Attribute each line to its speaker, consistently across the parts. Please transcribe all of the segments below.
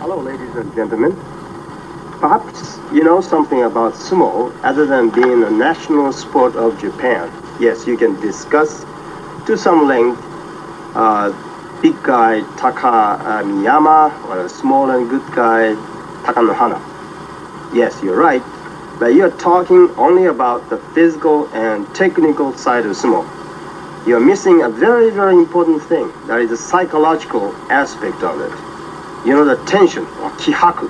Speaker 1: Hello, ladies and gentlemen. Perhaps you know something about sumo other than being a national sport of Japan. Yes, you can discuss to some length big guy Taka Miyama or a small and good guy Takanohana. Yes, you're right, but you're talking only about the physical and technical side of sumo. You're missing a very, very important thing. That is the psychological aspect of it. You know, the tension or kihaku,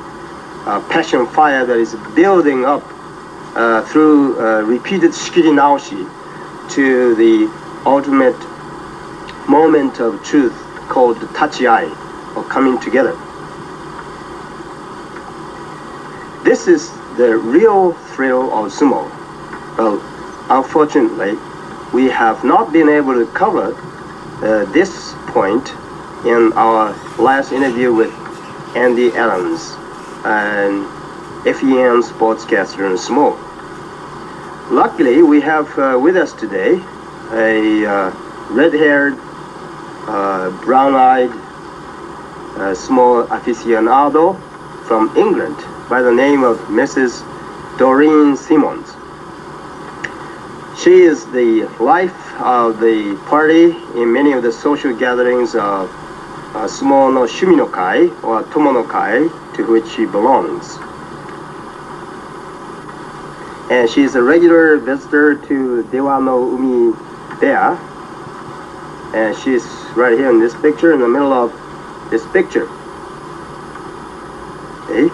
Speaker 1: passion fire that is building up through repeated shikiri naoshi to the ultimate moment of truth called tachiai, or coming together. This is the real thrill of sumo. But unfortunately, we have not been able to cover this point in our last interview with Andy Adams, an FEN sportscaster in sumo. Luckily, we have with us today a red-haired, brown-eyed, sumo aficionado from England by the name of Mrs. Doreen Simmons. She is the life of the party in many of the social gatherings of sumo no shumi no kai or tomo no kai, to which she belongs. And she is a regular visitor to Dewa no Umi Bear, and she's right here in this picture, in the middle of this picture. Okay.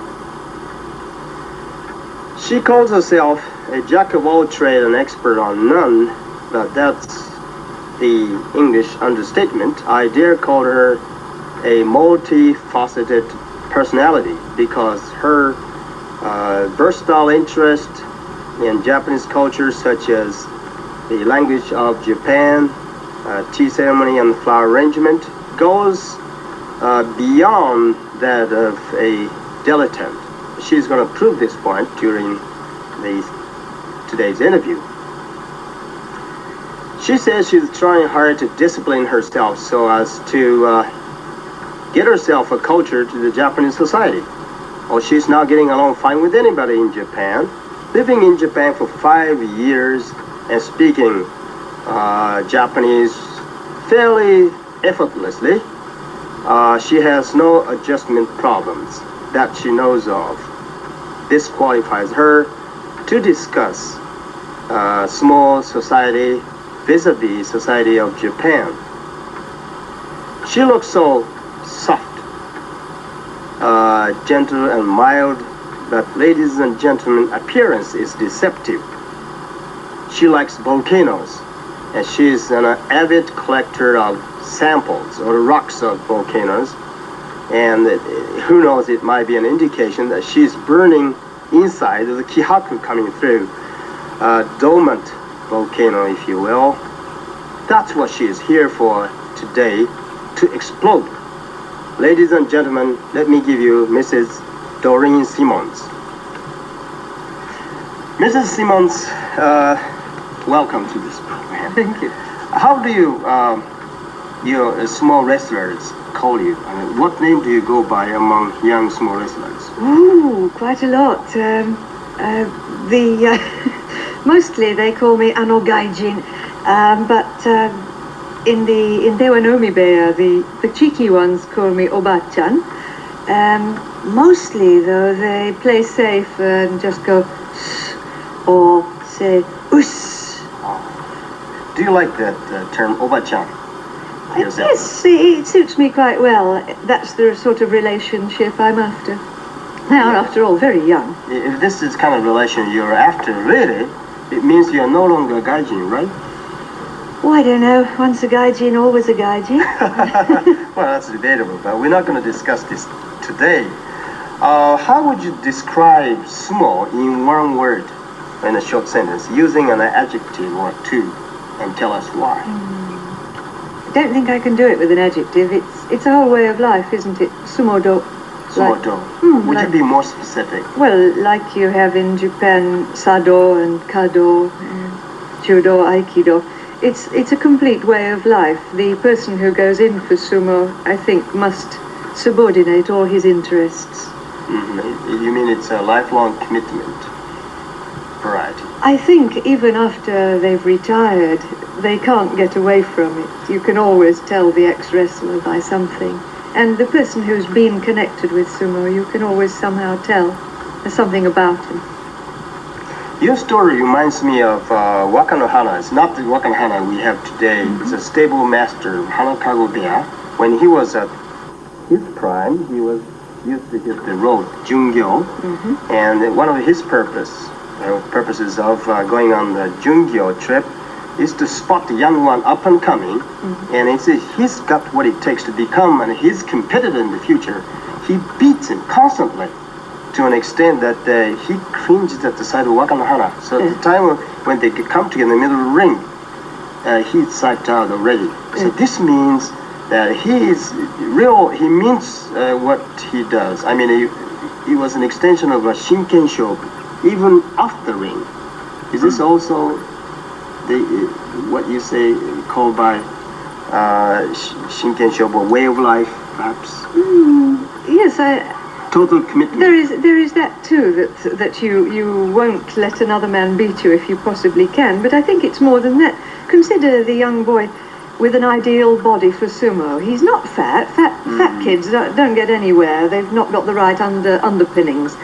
Speaker 1: She calls herself a jack of all trades and expert on none, but that's the English understatement. I dare call her a multifaceted personality because her versatile interest in Japanese culture, such as the language of Japan, tea ceremony and flower arrangement, goes beyond that of a dilettante. She's going to prove this point during today's interview. She says she's trying hard to discipline herself so as to get herself acculturated to the Japanese society. Well, she's now getting along fine with anybody in Japan, living in Japan for 5 years and speaking Japanese fairly effortlessly. She has no adjustment problems that she knows of. This qualifies her to discuss small society vis-a-vis society of Japan. She looks so soft, gentle and mild, but ladies and gentlemen, appearance is deceptive. She likes volcanoes, and she is an avid collector of samples or rocks of volcanoes, and who knows, it might be an indication that she's burning inside the kihaku coming through, dormant volcano, if you will. That's what she is here for today, to explode. Ladies and gentlemen, let me give you Mrs. Doreen Simmons. Mrs. Simmons, welcome to this program.
Speaker 2: Thank you.
Speaker 1: How do you, your small wrestlers call you? I mean, what name do you go by among young small wrestlers?
Speaker 2: Ooh, quite a lot. Mostly they call me Ano Gaijin, but in Dewa no Umi Bear, the cheeky ones call me Oba-chan. Mostly, though, they play safe and just go shh or say us.
Speaker 1: Oh. Do you like that term Oba-chan?
Speaker 2: Yes, it suits me quite well. That's the sort of relationship I'm after. They are, after all, very young.
Speaker 1: If this is kind of relation you're after, really, it means you're no longer a gaijin, right?
Speaker 2: Oh, I don't know. Once a gaijin, always a gaijin.
Speaker 1: Well, that's debatable, but we're not going to discuss this today. How would you describe sumo in one word, in a short sentence, using an adjective or two, and tell us why?
Speaker 2: I don't think I can do it with an adjective. It's a whole way of life, isn't it? Sumo-do.
Speaker 1: Sumo-do. Would you be more specific?
Speaker 2: Well, like you have in Japan, sado and kado, judo, aikido. It's a complete way of life. The person who goes in for sumo, I think, must subordinate all his interests.
Speaker 1: You mean it's a lifelong commitment variety?
Speaker 2: I think even after they've retired, they can't get away from it. You can always tell the ex-wrestler by something. And the person who's been connected with sumo, you can always somehow tell there's something about him.
Speaker 1: Your story reminds me of Waka no Hana. It's not the Waka no Hana we have today. It's a stable master, Hanakago Beya. When he was at his prime, he used to hit the road, Jungyo. And one of his purposes of going on the Jungyo trip is to spot the young one up and coming. And he's got what it takes to become his competitor in the future. He beats him constantly, to an extent that he cringes at the sight of Waka no Hana. So at the time when they come together in the middle of the ring, he's psyched out already. So this means that he means what he does. I mean, he was an extension of a Shinken shobu, even off the ring. Is this also what you say called by Shinken shobu, way of life, perhaps?
Speaker 2: Yes,
Speaker 1: total commitment.
Speaker 2: There is that too, that you won't let another man beat you if you possibly can. But I think it's more than that. Consider the young boy with an ideal body for sumo. He's not fat. Fat kids don't get anywhere. They've not got the right underpinnings.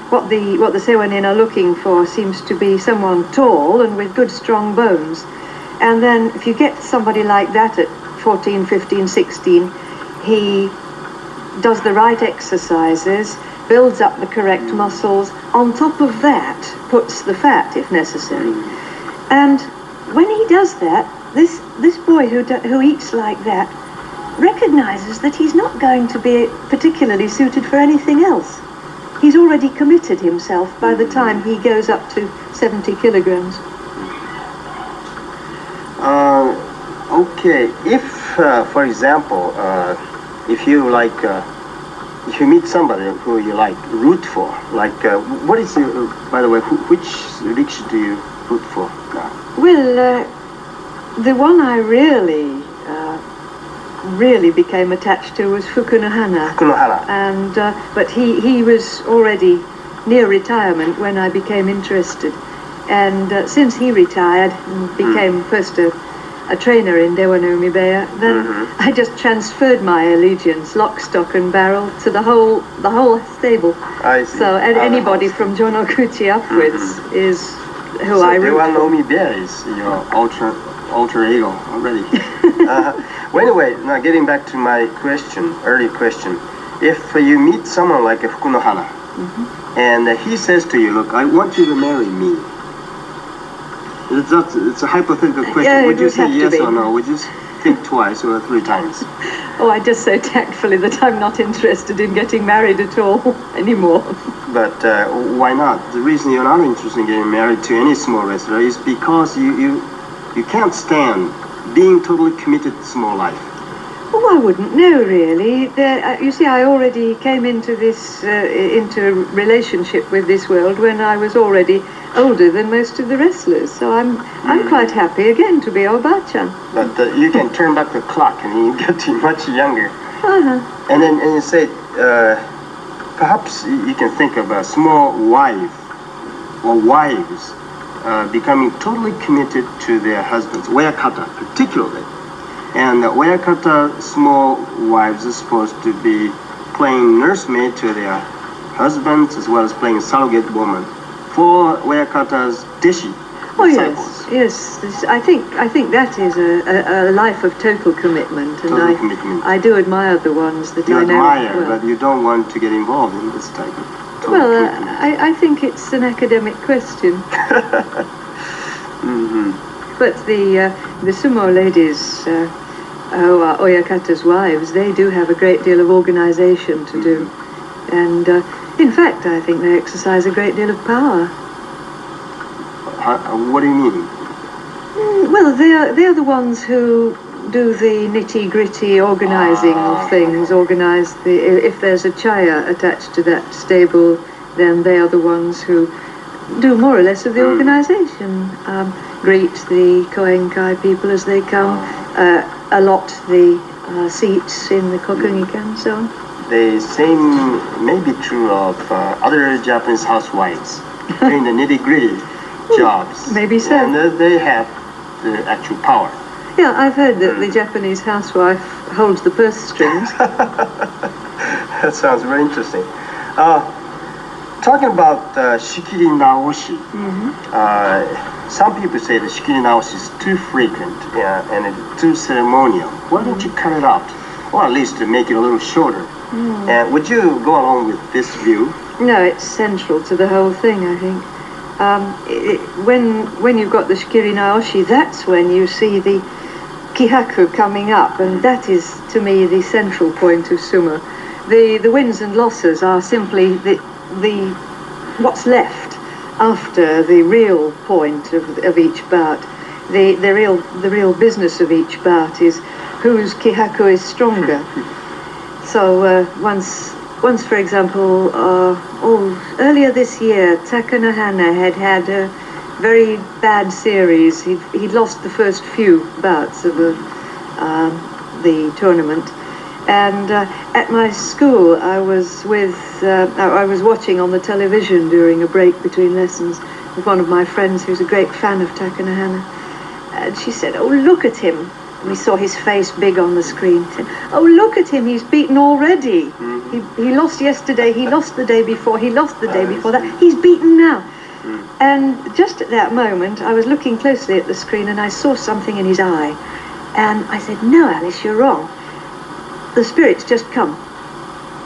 Speaker 2: What the sewanin are looking for seems to be someone tall and with good strong bones. And then if you get somebody like that at 14, 15, 16, he does the right exercises, builds up the correct muscles. On top of that, puts the fat if necessary. And when he does that, this boy who eats like that recognizes that he's not going to be particularly suited for anything else. He's already committed himself by the time he goes up to 70 kilograms.
Speaker 1: Okay, if, for example, if you meet somebody who you root for, what is by the way, which rickshaw do you root for now?
Speaker 2: Well, the one I really became attached to was Fuku no Hana. And but he was already near retirement when I became interested. And since he retired and became first a trainer in Dewa no Umibeya, then I just transferred my allegiance, lock, stock and barrel, to the whole stable.
Speaker 1: I see.
Speaker 2: So anybody from John Okuchi upwards is who I root for.
Speaker 1: Dewa no Umibeya is your alter ego already. Well, anyway, now getting back to my early question. If you meet someone like a Fuku no Hana, and he says to you, look, I want you to marry me. It's a hypothetical question.
Speaker 2: Yeah,
Speaker 1: would you say yes or no? Would you think twice or three times?
Speaker 2: Oh, I just say tactfully that I'm not interested in getting married at all anymore.
Speaker 1: But why not? The reason you're not interested in getting married to any small wrestler is because you can't stand being totally committed to small life.
Speaker 2: Oh, I wouldn't know really. You see, I already came into this into relationship with this world when I was already older than most of the wrestlers. So I'm quite happy again to be Obachan.
Speaker 1: But you can turn back the clock and you get to much younger. And then you say, perhaps you can think of a small wife or wives becoming totally committed to their husbands, oyakata particularly. And the oyakata small wives are supposed to be playing nursemaid to their husbands as well as playing surrogate woman for oyakata's deshi disciples.
Speaker 2: Oh yes. I think that is a life of total commitment, and I do admire the ones that I know.
Speaker 1: You admire, but you don't want to get involved in this type of total commitment.
Speaker 2: I think it's an academic question. But the sumo ladies who are oyakata's wives, they do have a great deal of organization to do. And in fact, I think they exercise a great deal of power.
Speaker 1: What do you mean?
Speaker 2: Well, they are the ones who do the nitty-gritty organizing of things, organize if there's a chaya attached to that stable, then they are the ones who do more or less of the organization. Greet the Koenkai people as they come, allot the seats in the kokugikan and so on.
Speaker 1: The same may be true of other Japanese housewives doing the nitty-gritty jobs.
Speaker 2: Maybe so.
Speaker 1: And they have the actual power.
Speaker 2: Yeah, I've heard that the Japanese housewife holds the purse strings.
Speaker 1: That sounds very interesting. Talking about shikiri naoshi, some people say the shikiri naoshi is too frequent and it's too ceremonial. Why don't you cut it out? Or at least to make it a little shorter. Would you go along with this view?
Speaker 2: No, it's central to the whole thing, I think. When you've got the shikiri naoshi, that's when you see the kihaku coming up, and that is, to me, the central point of sumo. The wins and losses are simply the what's left after the real point of each bout. The real business of each bout is whose kihaku is stronger. So once, for example, earlier this year, Takanohana had a very bad series. He'd lost the first few bouts of the tournament. And at my school, I was watching on the television during a break between lessons with one of my friends who's a great fan of Takanohana. And she said, "Oh, look at him." We saw his face big on the screen. Said, "Oh, look at him, he's beaten already. He lost yesterday, he lost the day before, he lost the day before that. He's beaten now." And just at that moment, I was looking closely at the screen and I saw something in his eye. And I said, "No, Alice, you're wrong. The spirit's just come."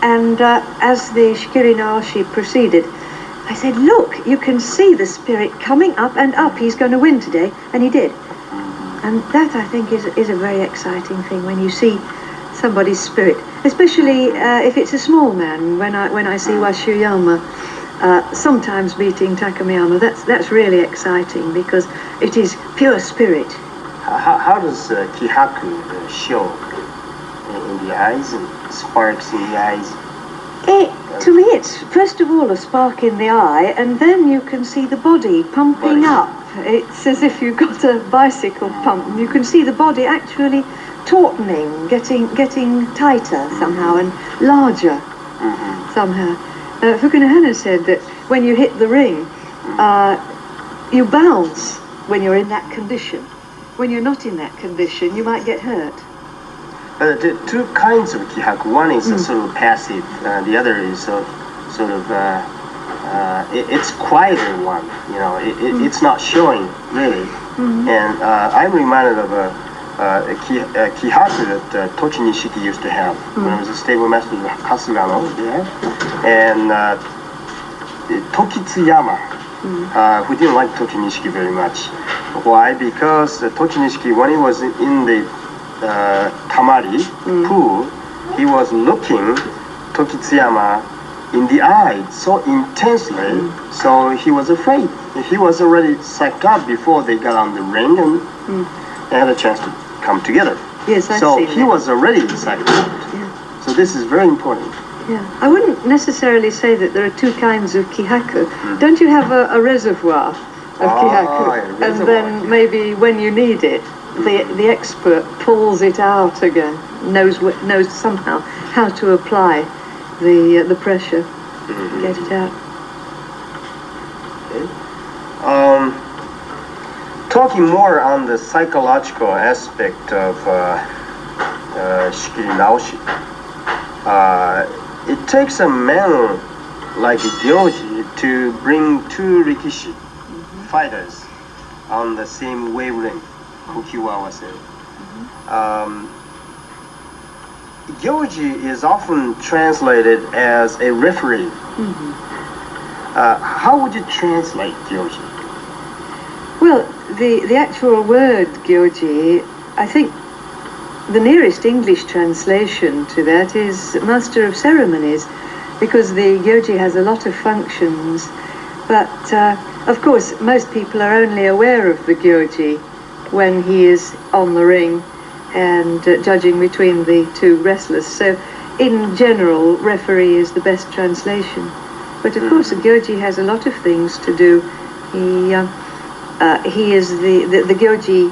Speaker 2: And as the shikiri naoshi proceeded, I said, "Look, you can see the spirit coming up and up. He's going to win today." And he did. And that, I think, is a very exciting thing when you see somebody's spirit, especially if it's a small man. When I see Washuyama sometimes beating Takamiyama, that's really exciting because it is pure spirit.
Speaker 1: How does kihaku show in the eyes and sparks in the eyes?
Speaker 2: To me, it's first of all a spark in the eye, and then you can see the body pumping up. It's as if you've got a bicycle pump, and you can see the body actually tautening, getting tighter somehow and larger somehow. Fukunohana said that when you hit the ring, you bounce when you're in that condition. When you're not in that condition, you might get hurt.
Speaker 1: The two kinds of kihaku. One is a sort of passive, the other is sort of it's quieter one. You know, it's not showing really. And I'm reminded of a kihaku that Tochi Nishiki used to have when he was a stable master of Kasugano. And Tokitsuyama, who didn't like Tochi Nishiki very much. Why? Because Tochi Nishiki, when he was in the Tamari pool, he was looking Tokitsuyama in the eye so intensely, so he was afraid. He was already psyched up before they got on the ring and they had a chance to come together.
Speaker 2: Yes, I see.
Speaker 1: So he was already psyched out. Yeah. So this is very important.
Speaker 2: Yeah, I wouldn't necessarily say that there are two kinds of kihaku. Don't you have a reservoir of kihaku? And then maybe when you need it, the expert pulls it out again, knows somehow how to apply the pressure, get it out.
Speaker 1: Okay. Talking more on the psychological aspect of shikiri naoshi, it takes a man like Gyoji to bring two rikishi fighters on the same wavelength. Gyoji is often translated as a referee. How would you translate Gyoji?
Speaker 2: Well, the actual word Gyoji, I think the nearest English translation to that is Master of Ceremonies, because the Gyoji has a lot of functions. But, of course, most people are only aware of the Gyoji when he is on the ring and judging between the two wrestlers. So, in general, referee is the best translation. But, of course, the Gyoji has a lot of things to do. He is the Gyoji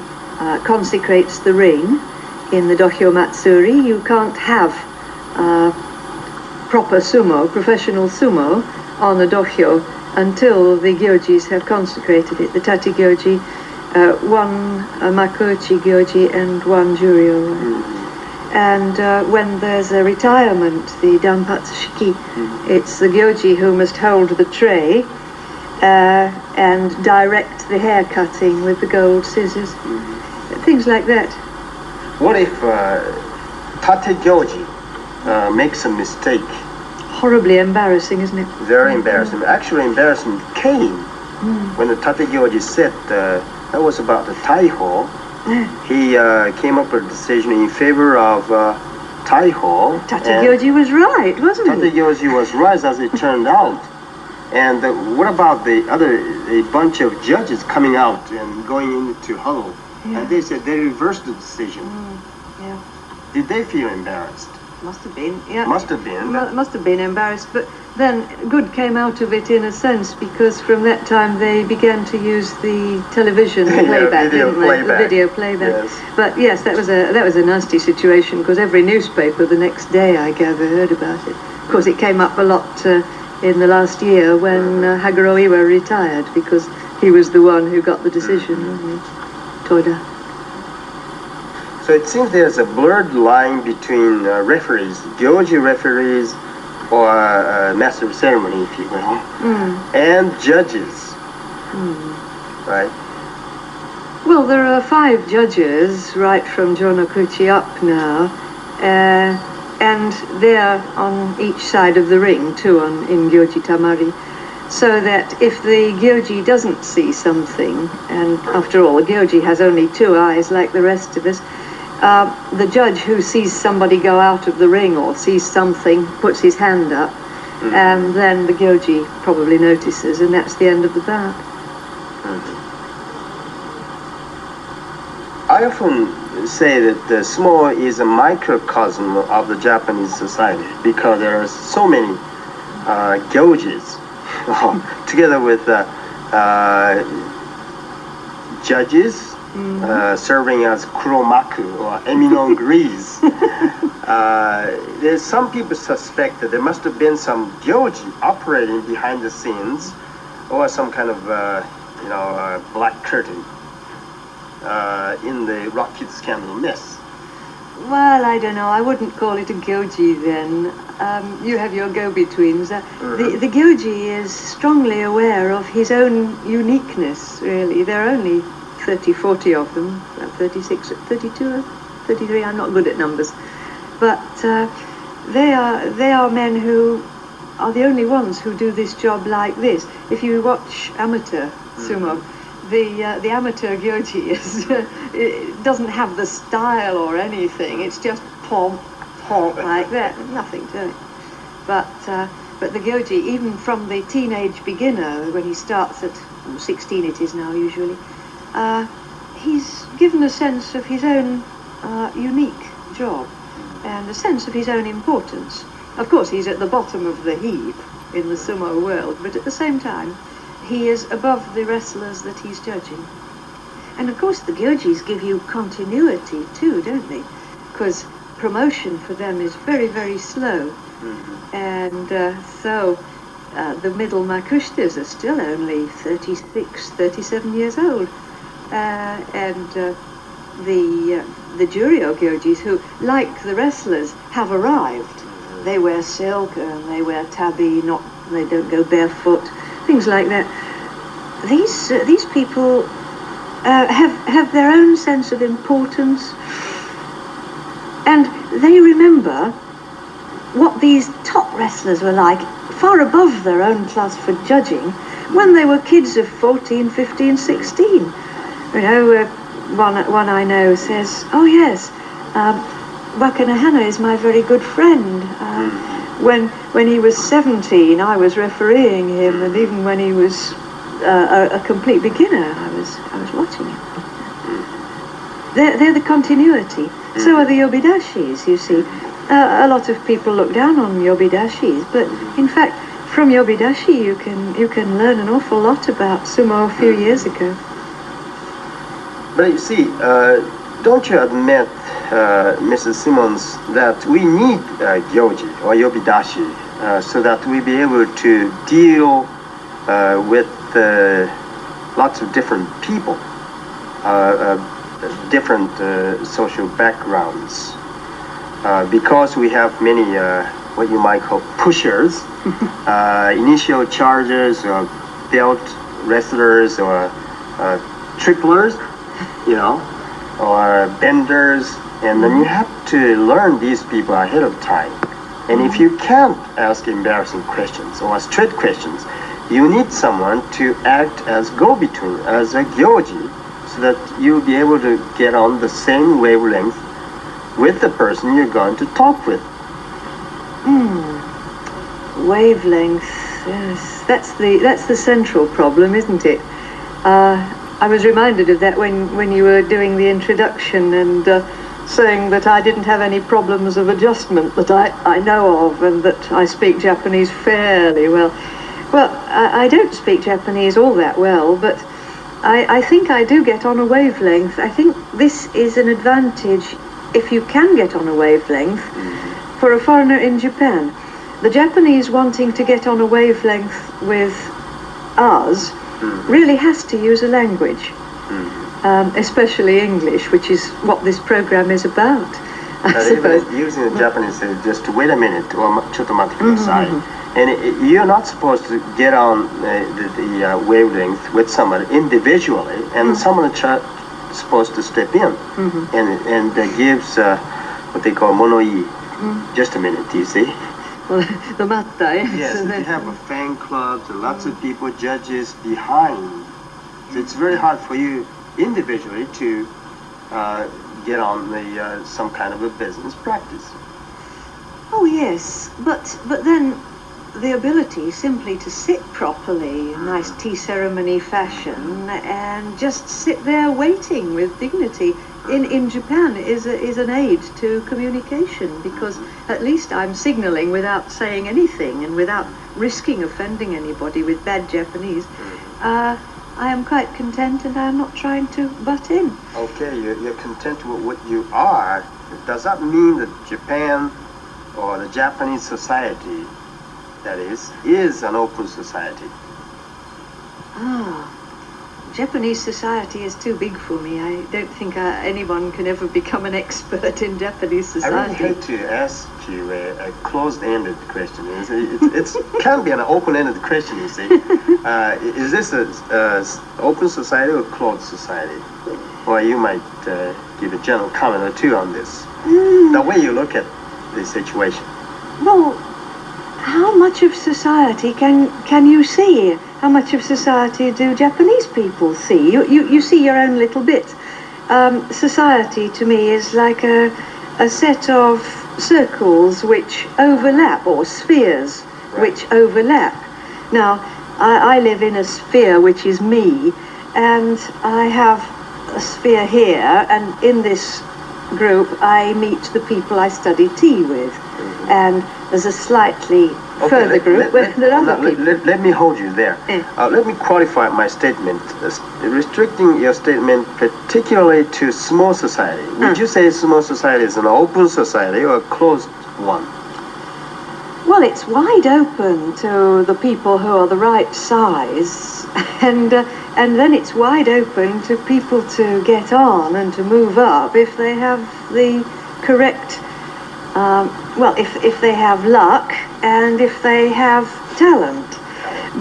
Speaker 2: consecrates the ring. in the Dohyo Matsuri, you can't have proper sumo, professional sumo, on a dohyo until the gyojis have consecrated it. The tati gyoji, one makochi gyoji, and one juryo. And when there's a retirement, the danpatsu shiki, it's the gyoji who must hold the tray and direct the hair cutting with the gold scissors. Things like that.
Speaker 1: What if tate gyoji makes a mistake?
Speaker 2: Horribly embarrassing, isn't it?
Speaker 1: Very embarrassing. Actually, embarrassing came when the tate gyoji said that was about the taiho. He came up with a decision in favor of taiho.
Speaker 2: Tate gyoji was right, wasn't it?
Speaker 1: Tate gyoji was right, as it turned out. And what about a bunch of judges coming out and going into huddle? And they said they reversed the decision.
Speaker 2: Yeah.
Speaker 1: Did they feel embarrassed?
Speaker 2: Must have been, yeah.
Speaker 1: Must have been.
Speaker 2: Must have been embarrassed, but then good came out of it in a sense, because from that time they began to use the television playback,
Speaker 1: video
Speaker 2: didn't they?
Speaker 1: playback.
Speaker 2: The video playback.
Speaker 1: Yes.
Speaker 2: But yes, that was a nasty situation, because every newspaper the next day, I gather, heard about it. Of course, it came up a lot in the last year when Haguro Iwa retired, because he was the one who got the decision, wasn't he? Toda.
Speaker 1: So it seems there's a blurred line between referees, gyoji referees, or master of ceremony, if you will, and judges, right?
Speaker 2: Well, there are 5 judges right from Jonokuchi up now, and they're on each side of the ring, 2 in Gyoji Tamari. So that if the gyoji doesn't see something, and after all, the gyoji has only 2 eyes like the rest of us, the judge who sees somebody go out of the ring or sees something puts his hand up, and then the gyoji probably notices, and that's the end of the bout.
Speaker 1: I often say that the sumo is a microcosm of the Japanese society, because there are so many gyojis together with judges serving as kuromaku or eminon grease. There's some people suspect that there must have been some gyoji operating behind the scenes, or some kind of black curtain in the rock kid scandal mess.
Speaker 2: Well, I don't know. I wouldn't call it a gyoji then. You have your go-betweens. The gyoji is strongly aware of his own uniqueness, really. There are only 30, 40 of them, about 36, 32, 33, I'm not good at numbers. But they are men who are the only ones who do this job like this. If you watch amateur sumo, the amateur gyoji it doesn't have the style or anything. It's just pomp like that, nothing to it. But the gyoji, even from the teenage beginner, when he starts at 16, it is now usually, he's given a sense of his own unique job and a sense of his own importance. Of course, he's at the bottom of the heap in the sumo world, but at the same time, he is above the wrestlers that he's judging. And of course the gyojis give you continuity too, don't they? Because promotion for them is very, very slow. And so the middle makushtas are still only 36, 37 years old. And the juryo gyojis, who, like the wrestlers, have arrived. They wear silk and they wear tabi, they don't go barefoot. Things like that. These people have their own sense of importance, and they remember what these top wrestlers were like, far above their own class for judging, when they were kids of 14, 15, 16. You know, one I know says, "Oh yes, Wakanahana is my very good friend. When he was 17, I was refereeing him, and even when he was a complete beginner, I was watching him." They're the continuity. So are the yobidashis, you see. A lot of people look down on yobidashis, but in fact, from yobidashi you can learn an awful lot about sumo a few years ago.
Speaker 1: But you see, don't you admit Mrs. Simmons, that we need gyoji or yobidashi so that we be able to deal with lots of different people, different social backgrounds, because we have many what you might call pushers, initial chargers, or belt wrestlers, or triplers, or benders, and then you have to learn these people ahead of time. And if you can't ask embarrassing questions or straight questions, you need someone to act as go-between, as a gyoji, so that you'll be able to get on the same wavelength with the person you're going to talk with.
Speaker 2: Wavelength, yes, that's the central problem, isn't it? I was reminded of that when you were doing the introduction and saying that I didn't have any problems of adjustment that I know of, and that I speak Japanese fairly well. Well, I don't speak Japanese all that well, but I think I do get on a wavelength. I think this is an advantage if you can get on a wavelength for a foreigner in Japan. The Japanese wanting to get on a wavelength with us really has to use a language, especially English, which is what this program is about, I suppose.
Speaker 1: Even using the Japanese, just wait a minute, or ちょっと待ってください. And you're not supposed to get on the wavelength with someone individually, and someone is supposed to step in and gives what they call monoi. Just a minute, do you see?
Speaker 2: The matta,
Speaker 1: yes, you have a fan club, lots of people, judges behind. So it's very hard for you individually to get on some kind of a business practice.
Speaker 2: Oh yes, but then the ability simply to sit properly, in nice tea ceremony fashion, and just sit there waiting with dignity in Japan is an aid to communication, because at least I'm signaling without saying anything and without risking offending anybody with bad Japanese. I am quite content, and I'm not trying to butt in.
Speaker 1: Okay, you're content with what you are. Does that mean that Japan or the Japanese society, that is an open society?
Speaker 2: Japanese society is too big for me. I don't think anyone can ever become an expert in Japanese society.
Speaker 1: I really hate to ask you a closed-ended question. It can't be an open-ended question, you see. Is this an open society or closed society? Or you might give a general comment or two on this. The way you look at the situation.
Speaker 2: Well, how much of society can you see? How much of society do Japanese people see? You see your own little bit. Society to me is like a set of circles which overlap, or spheres which overlap. Now, I live in a sphere which is me, and I have a sphere here, and in this group I meet the people I study tea with. And there's a slightly further group where there are other people.
Speaker 1: Let me hold you there. Let me qualify my statement, restricting your statement particularly to small society. Would you say small society is an open society or a closed one?
Speaker 2: Well, it's wide open to the people who are the right size, and then it's wide open to people to get on and to move up if they have the correct. Well, if they have luck and if they have talent.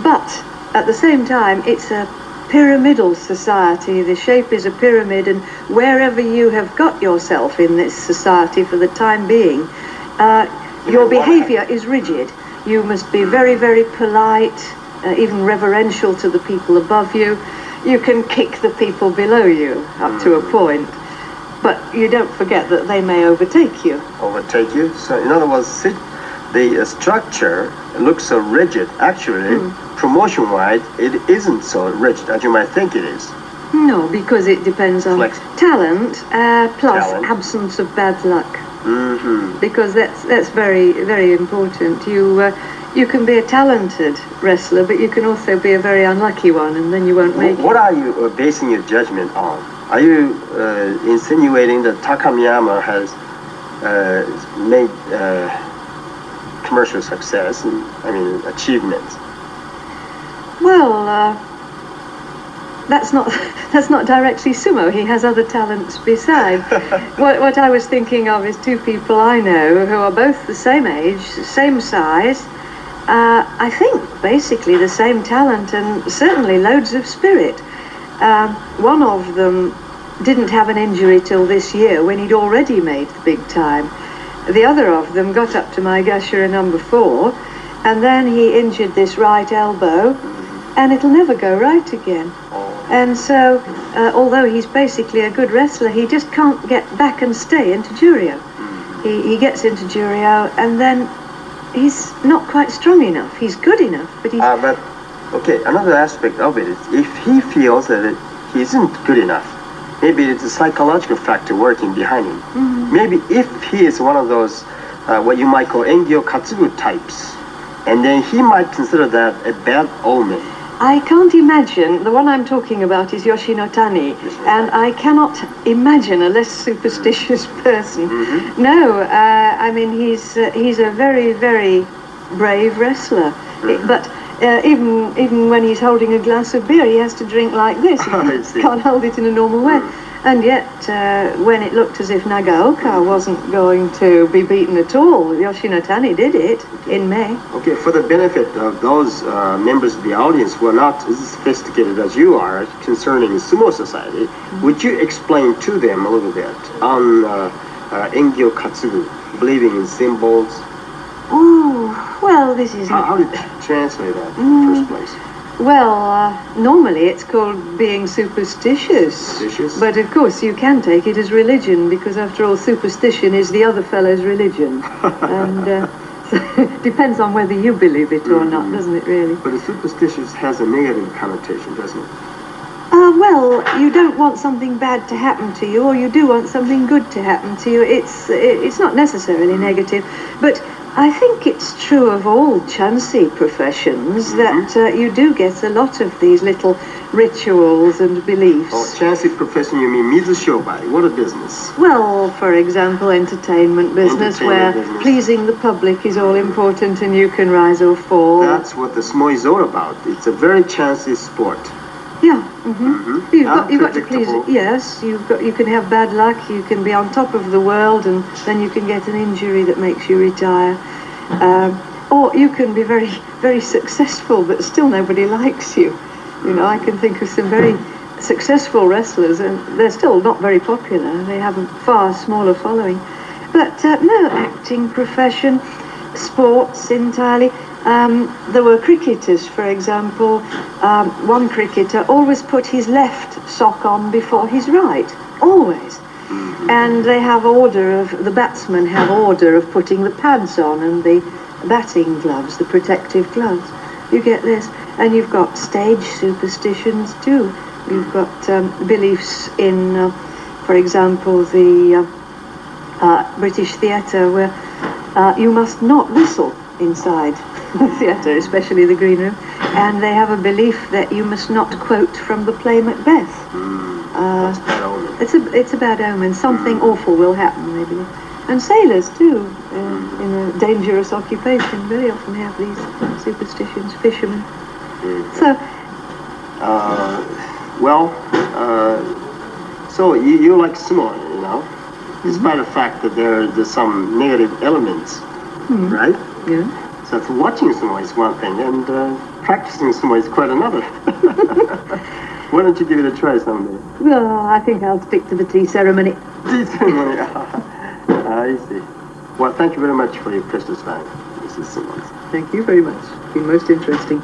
Speaker 2: But at the same time, it's a pyramidal society. The shape is a pyramid, and wherever you have got yourself in this society for the time being, your behavior is rigid. You must be very, very polite, even reverential to the people above you. You can kick the people below you up to a point. But you don't forget that they may overtake you.
Speaker 1: Overtake you? So, in other words, the structure looks so rigid. Actually, promotion-wise, it isn't so rigid as you might think it is.
Speaker 2: No, because it depends on talent plus absence of bad luck. Because that's very, very important. You can be a talented wrestler, but you can also be a very unlucky one, and then you won't make it.
Speaker 1: What are you basing your judgment on? Are you insinuating that Takamiyama has made commercial success and achievements?
Speaker 2: Well, that's not directly sumo. He has other talents besides. What I was thinking of is two people I know who are both the same age, same size. I think basically the same talent and certainly loads of spirit. One of them didn't have an injury till this year when he'd already made the big time. The other of them got up to Maegashira number 4, and then he injured this right elbow, and it'll never go right again. And so, although he's basically a good wrestler, he just can't get back and stay into Juryo. He gets into Juryo, and then he's not quite strong enough. He's good enough, but he's...
Speaker 1: Okay, another aspect of it is if he feels that he isn't good enough, maybe it's a psychological factor working behind him. Maybe if he is one of those, what you might call Nhk Katsubu types, and then he might consider that a bad omen.
Speaker 2: I can't imagine, the one I'm talking about is Yoshi no Tani, and I cannot imagine a less superstitious person. No, he's a very, very brave wrestler, but even when he's holding a glass of beer, he has to drink like this. He can't hold it in a normal way. And yet, when it looked as if Nagaoka wasn't going to be beaten at all, Yoshino Tani did it in May.
Speaker 1: Okay, for the benefit of those members of the audience who are not as sophisticated as you are concerning sumo society, would you explain to them a little bit on Nhk Katsubu, believing in symbols?
Speaker 2: Oh, well, this is...
Speaker 1: How did you translate that in the first place?
Speaker 2: Well, normally it's called being superstitious.
Speaker 1: Superstitious?
Speaker 2: But of course you can take it as religion, because after all, superstition is the other fellow's religion. And so it depends on whether you believe it or not, doesn't it, really?
Speaker 1: But a superstitious has a negative connotation, doesn't it?
Speaker 2: Well, you don't want something bad to happen to you, or you do want something good to happen to you. It's not necessarily negative, but I think it's true of all chancy professions that you do get a lot of these little rituals and beliefs.
Speaker 1: Oh, chancy profession, you mean mizushobai? What a business.
Speaker 2: Well, for example, entertainment business, where pleasing the public is all important and you can rise or fall.
Speaker 1: That's what the sumo is all about. It's a very chancy sport.
Speaker 2: Yeah, You've got to please. Yes, you can have bad luck. You can be on top of the world, and then you can get an injury that makes you retire. Or you can be very, very successful, but still nobody likes you. You know, I can think of some very successful wrestlers, and they're still not very popular. They have a far smaller following. But no, acting profession, sports entirely. There were cricketers, for example. One cricketer always put his left sock on before his right, always. And they have the batsmen have order of putting the pads on and the batting gloves, the protective gloves. You get this. And you've got stage superstitions too. You've got beliefs in, for example, the British theatre, where you must not whistle inside the theatre, especially the green room, and they have a belief that you must not quote from the play Macbeth.
Speaker 1: That's bad omen.
Speaker 2: It's a bad omen. Something awful will happen, maybe. And sailors too, in a dangerous occupation, very often have these superstitions. Fishermen. So.
Speaker 1: So you like sumo, you know, despite the fact that there's some negative elements, right?
Speaker 2: Yeah.
Speaker 1: So watching sumo is one thing, and practicing sumo is quite another. Why don't you give it a try someday?
Speaker 2: Well, I think I'll stick to the tea ceremony.
Speaker 1: Tea ceremony. I see. Well, thank you very much for your precious time, Mrs. Simmons.
Speaker 2: Thank you very much. It's been most interesting.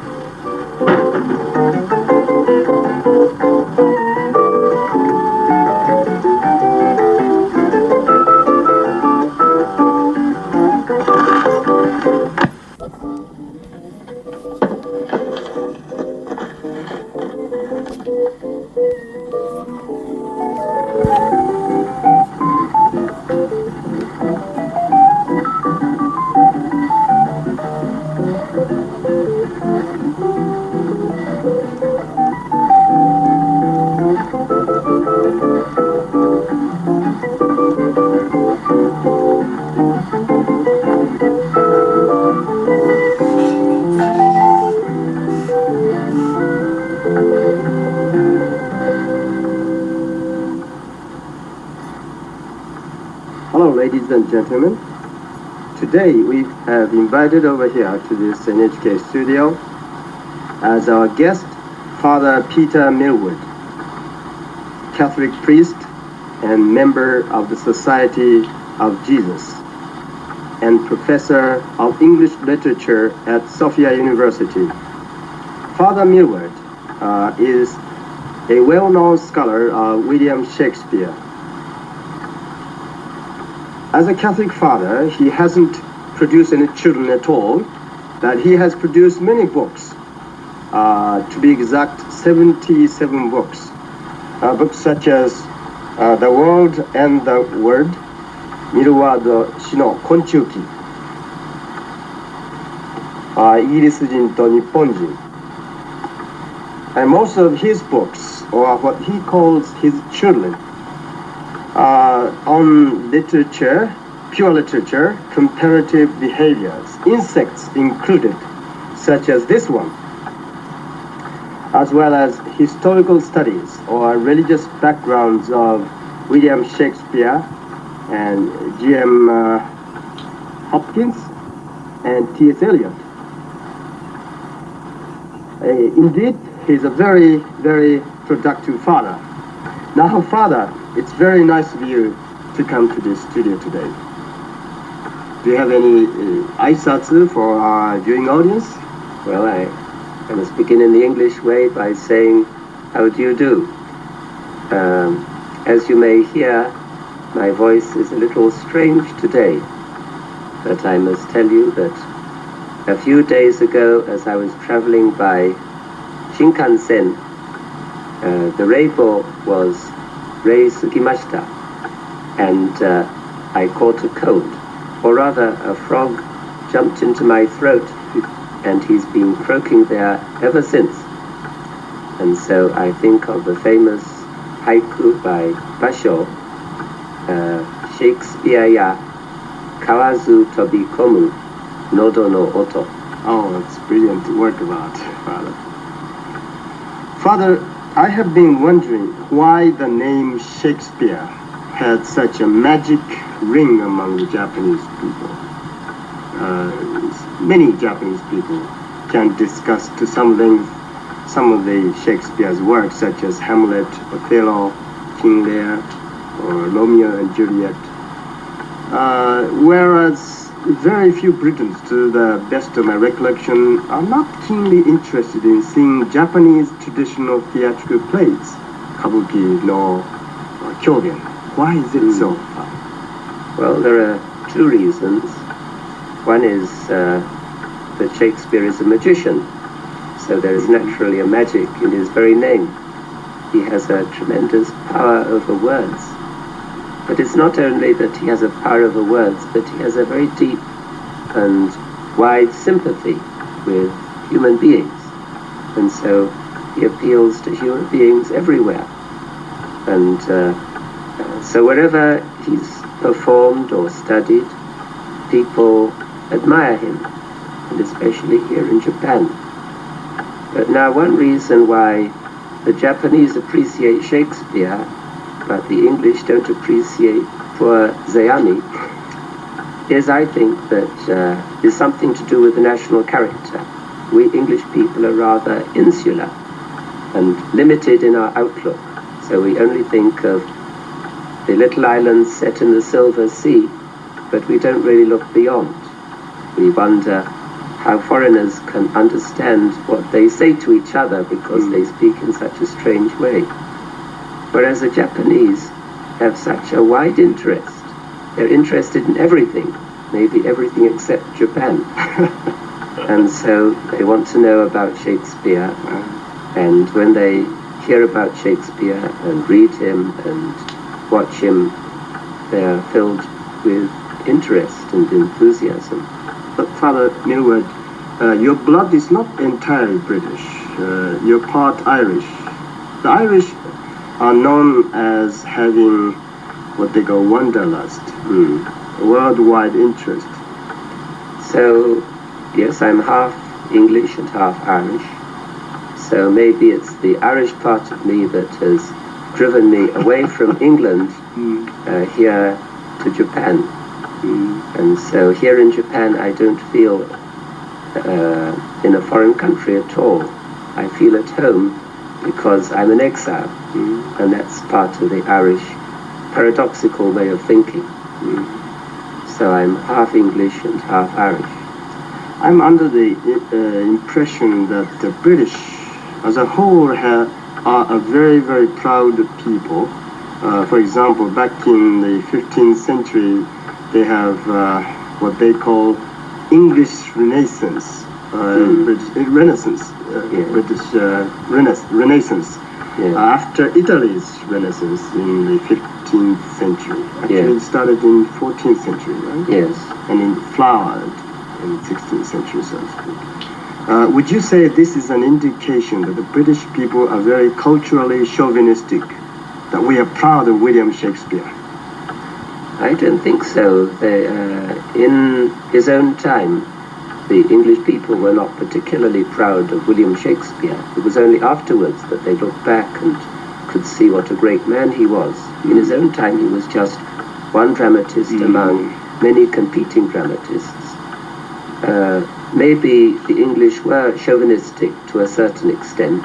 Speaker 1: Hello, ladies and gentlemen. Today we have invited over here to this NHK studio as our guest, Father Peter Milward, Catholic priest and member of the Society of Jesus, and professor of English literature at Sophia University. Father Milward is a well-known scholar of William Shakespeare. As a Catholic father, he hasn't produced any children at all, but he has produced many books. To be exact, 77 books. Books such as The World and the Word, Milward 氏の昆虫記、イギリス人と日本人。And most of his books, or what he calls his children, on literature, pure literature, comparative behaviors, insects included, such as this one, as well as historical studies or religious backgrounds of William Shakespeare and G.M. Hopkins and T.S. Eliot. Indeed, he's a very, very productive father. Now, Father, it's very nice of you to come to this studio today. Do you have any aisatsu for our viewing audience?
Speaker 3: Well, I must begin in the English way by saying, how do you do? As you may hear, my voice is a little strange today, but I must tell you that a few days ago, as I was traveling by Shinkansen, the Reibo was Rei Sugimashita, and I caught a cold, or rather a frog jumped into my throat, and he's been croaking there ever since. And so I think of the famous haiku by Basho, Shakespeare ya kawazu tobikomu nodo no oto.
Speaker 1: Oh, that's brilliant work about Father. Father, I have been wondering why the name Shakespeare had such a magic ring among the Japanese people. Many Japanese people can discuss to some length some of the Shakespeare's works, such as Hamlet, Othello, King Lear, or Romeo and Juliet. Whereas very few Britons, to the best of my recollection, are not keenly interested in seeing Japanese traditional theatrical plays, kabuki no kyogen. Why is it so?
Speaker 3: Well, there are two reasons. One is that Shakespeare is a magician, so there is naturally a magic in his very name. He has a tremendous power over words. But it's not only that he has a power over words, but he has a very deep and wide sympathy with human beings. And so he appeals to human beings everywhere. And so wherever he's performed or studied, people admire him, and especially here in Japan. But now one reason why the Japanese appreciate Shakespeare, but the English don't appreciate poor Zeami, is, I think, that is something to do with the national character. We English people are rather insular and limited in our outlook, so we only think of the little islands set in the Silver Sea, but we don't really look beyond. We wonder how foreigners can understand what they say to each other because they speak in such a strange way. Whereas the Japanese have such a wide interest. They're interested in everything, maybe everything except Japan. And so they want to know about Shakespeare, and when they hear about Shakespeare and read him and watch him, they're filled with interest and enthusiasm.
Speaker 1: But Father Milward, your blood is not entirely British. You're part Irish. The Irish are known as having what they call wanderlust, worldwide interest.
Speaker 3: So, yes, I'm half English and half Irish. So maybe it's the Irish part of me that has driven me away from England here to Japan. And so here in Japan, I don't feel in a foreign country at all. I feel at home because I'm an exile, and that's part of the Irish paradoxical way of thinking. So I'm half English and half Irish.
Speaker 1: I'm under the impression that the British as a whole are a very, very proud people. For example, back in the 15th century, they have what they call English Renaissance, British Renaissance, Renaissance. After Italy's Renaissance in the 15th century. Actually, it started in 14th century, right?
Speaker 3: Yes.
Speaker 1: And it flowered in 16th century, so to speak. Would you say this is an indication that the British people are very culturally chauvinistic, that we are proud of William Shakespeare?
Speaker 3: I don't think so. In his own time, the English people were not particularly proud of William Shakespeare. It was only afterwards that they looked back and could see what a great man he was. In his own time, he was just one dramatist among many competing dramatists. Maybe the English were chauvinistic to a certain extent,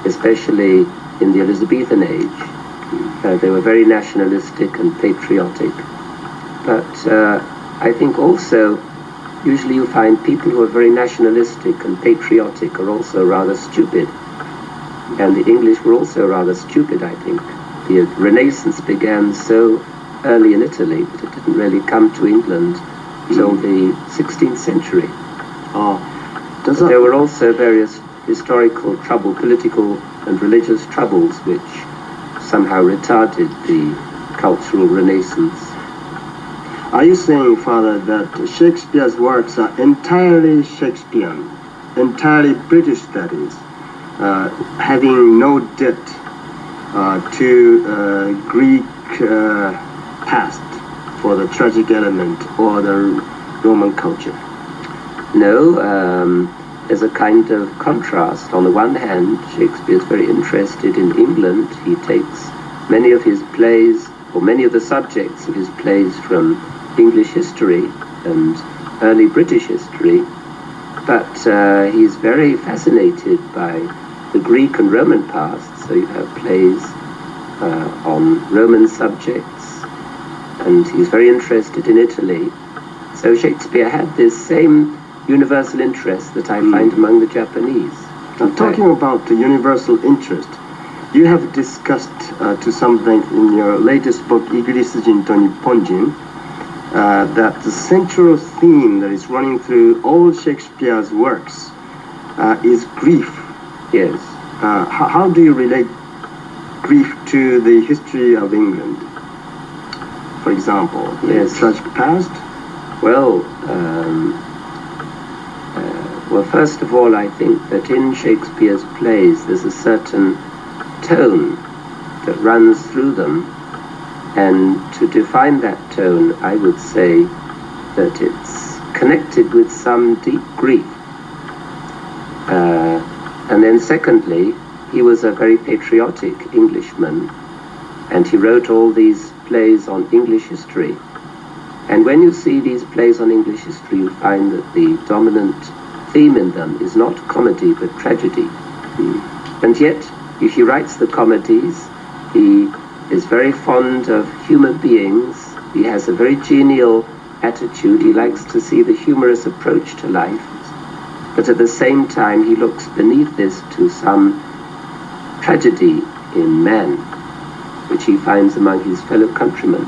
Speaker 3: especially in the Elizabethan age. They were very nationalistic and patriotic. But I think also, usually you find people who are very nationalistic and patriotic are also rather stupid. And the English were also rather stupid, I think. The Renaissance began so early in Italy that it didn't really come to England until the 16th century. There were also various historical trouble, political and religious troubles, which somehow retarded the cultural renaissance.
Speaker 1: Are you saying, Father, that Shakespeare's works are entirely Shakespearean, entirely British, that is, having no debt to Greek past for the tragic element or the Roman culture?
Speaker 3: No, there's a kind of contrast. On the one hand, Shakespeare is very interested in England. He takes many of his plays, or many of the subjects of his plays, from English history and early British history, but he's very fascinated by the Greek and Roman past. So you have plays on Roman subjects, and he's very interested in Italy. So Shakespeare had this same universal interest that I find among the Japanese.
Speaker 1: Now, talking about the universal interest, you have discussed to some length in your latest book, Igirisujin to Nipponjin, that the central theme that is running through all Shakespeare's works is grief.
Speaker 3: Yes.
Speaker 1: How do you relate grief to the history of England? For example, the tragic past?
Speaker 3: Well, first of all, I think that in Shakespeare's plays there's a certain tone that runs through them, and to define that tone, I would say that it's connected with some deep grief. And then secondly, he was a very patriotic Englishman, and he wrote all these plays on English history. And when you see these plays on English history, you find that the dominant theme in them is not comedy but tragedy. And yet, if he writes the comedies, he is very fond of human beings. He has a very genial attitude. He likes to see the humorous approach to life. But at the same time, he looks beneath this to some tragedy in man, which he finds among his fellow countrymen.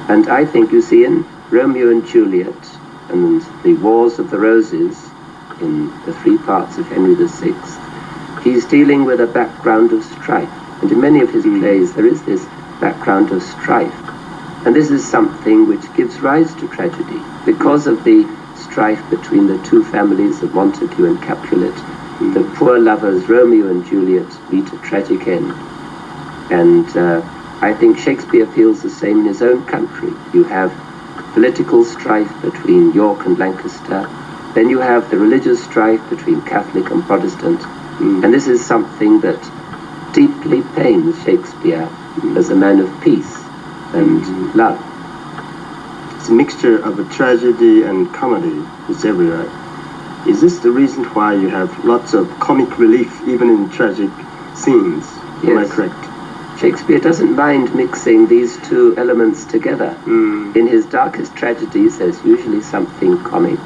Speaker 3: And I think you see in Romeo and Juliet and the Wars of the Roses, in the three parts of Henry VI, he's dealing with a background of strife. And in many of his plays, there is this background of strife. And this is something which gives rise to tragedy. Because of the strife between the two families of Montague and Capulet, the poor lovers Romeo and Juliet meet a tragic end. And I think Shakespeare feels the same in his own country. You have political strife between York and Lancaster. Then you have the religious strife between Catholic and Protestant. And this is something that deeply pains Shakespeare as a man of peace and love.
Speaker 1: It's a mixture of a tragedy and comedy. It's everywhere. Is this the reason why you have lots of comic relief even in tragic scenes? Am I correct?
Speaker 3: Shakespeare doesn't mind mixing these two elements together. In his darkest tragedies, there's usually something comic.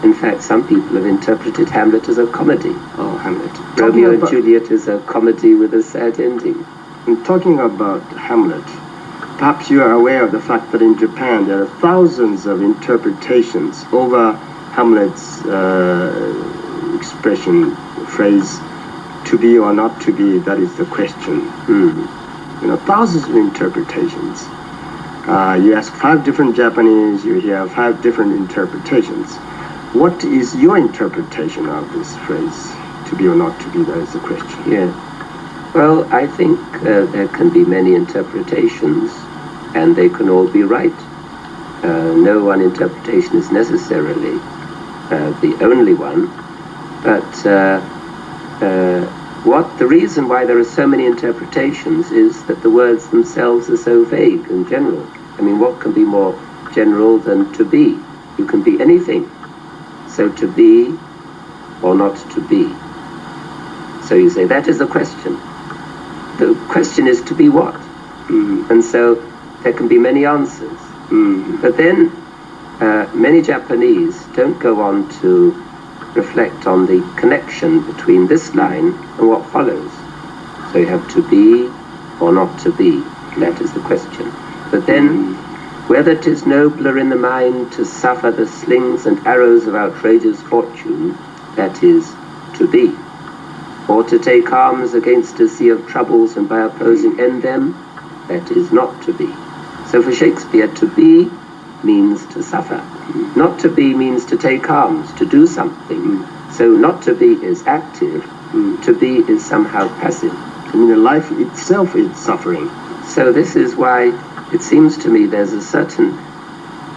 Speaker 3: In fact, some people have interpreted Hamlet as a comedy.
Speaker 1: Oh, Hamlet.
Speaker 3: Romeo and Juliet is a comedy with a sad ending.
Speaker 1: In talking about Hamlet, perhaps you are aware of the fact that in Japan there are thousands of interpretations over Hamlet's expression, phrase, to be or not to be, that is the question. You know, thousands of interpretations. You ask 5 different Japanese, you hear 5 different interpretations. What is your interpretation of this phrase, to be or not to be, that is the question.
Speaker 3: Yeah. Well, I think there can be many interpretations, and they can all be right. No one interpretation is necessarily the only one, but the reason why there are so many interpretations is that the words themselves are so vague and general. I mean, what can be more general than to be? You can be anything. So to be or not to be. So you say, that is the question. The question is to be what? And so there can be many answers. But then many Japanese don't go on to reflect on the connection between this line and what follows. So you have to be or not to be. That is the question. But then, whether 'tis nobler in the mind to suffer the slings and arrows of outrageous fortune, that is, to be, or to take arms against a sea of troubles and by opposing end them, that is not to be. So for Shakespeare, to be means to suffer. Not to be means to take arms, to do something. So not to be is active, to be is somehow passive.
Speaker 1: I mean, life itself is suffering.
Speaker 3: So this is why it seems to me there's a certain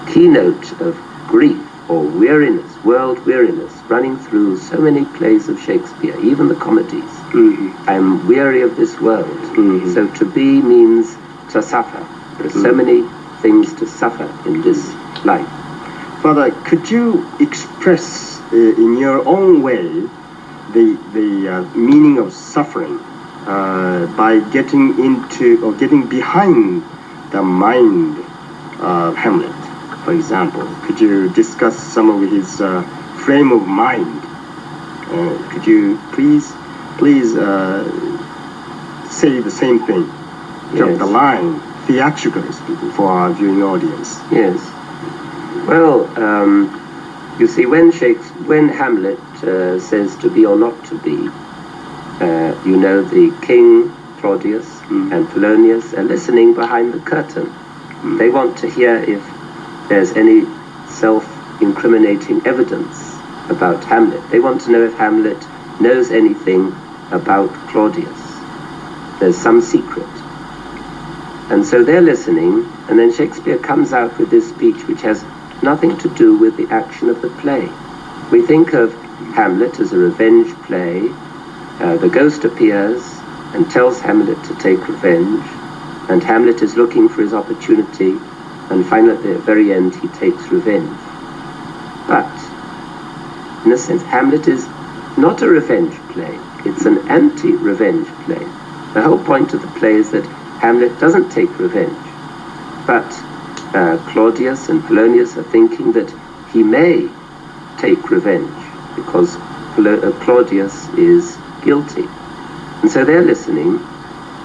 Speaker 3: keynote of grief or weariness, world weariness, running through so many plays of Shakespeare, even the comedies. I'm weary of this world. So to be means to suffer. There's so many things to suffer in this life.
Speaker 1: Father, could you express in your own way the meaning of suffering by getting into or getting behind the mind of Hamlet, for example? Could you discuss some of his frame of mind? Could you please say the same thing? Drop the line, theatrically speaking, for our viewing audience.
Speaker 3: Yes. Well, you see, when Hamlet says to be or not to be, you know, the king, Claudius, and Polonius are listening behind the curtain. They want to hear if there's any self-incriminating evidence about Hamlet. They want to know if Hamlet knows anything about Claudius. There's some secret. And so they're listening, and then Shakespeare comes out with this speech which has nothing to do with the action of the play. We think of Hamlet as a revenge play. The ghost appears and tells Hamlet to take revenge, and Hamlet is looking for his opportunity, and finally at the very end he takes revenge. But, in a sense, Hamlet is not a revenge play. It's an anti-revenge play. The whole point of the play is that Hamlet doesn't take revenge, but Claudius and Polonius are thinking that he may take revenge because Claudius is guilty. And so they're listening,